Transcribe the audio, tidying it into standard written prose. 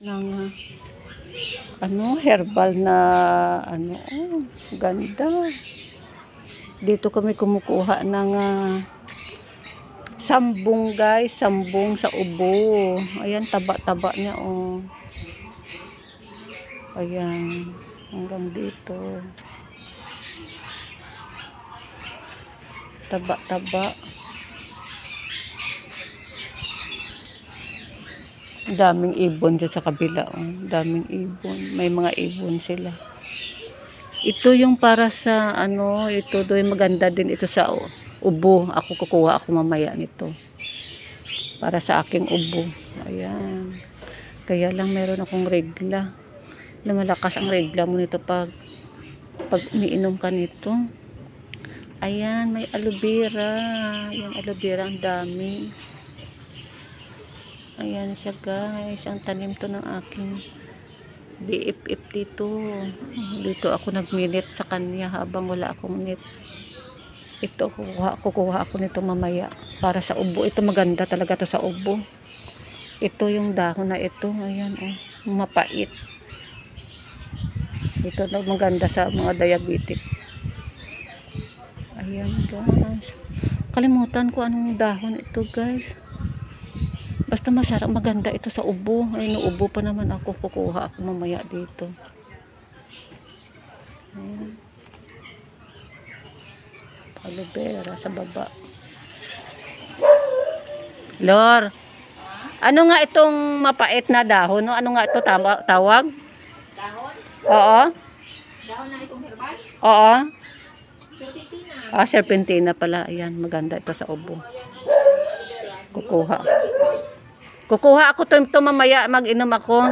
ng herbal na ganda. Dito kami kumukuha ng sambong, guys, sambong sa ubo. Ayan, taba-taba niya, oh. Ayan, hanggang dito. Taba-taba. Daming ibon dyan sa kabila, oh. Daming ibon. May mga ibon sila. Ito yung para sa ito doon maganda din ito sa ubo. Ako kukuha ako mamaya nito. Para sa aking ubo. Ayan. Kaya lang meron akong regla. Na malakas ang regla mo nito pag umiinom ka nito. Ayan, may aloe vera. Yung aloe vera ang dami. Ayan siya, guys. Ang tanim to ng aking BFF dito. Dito ako nagminit sa kanya habang wala akong net. Ito, kukuha ako nito mamaya. Para sa ubo. Ito maganda talaga to sa ubo. Ito yung dahon na ito. Ayan, oh. Mapait. Ito na maganda sa mga diabetic. Ayan, guys. Kalimutan ko anong dahon ito, guys. Basta masarap, maganda ito sa ubo. Ay, ubo pa naman ako. Kukuha ako mamaya dito. Ayan. Aloe vera sa baba. Lor, ano nga itong mapait na dahon? No? Ano nga ito tawag? Dahon? Oo. Dahon na itong herbal? Oo. Serpentina. Serpentina pala. Ayan, maganda ito sa ubo. Kukuha ako ito mamaya, mag-inom ako.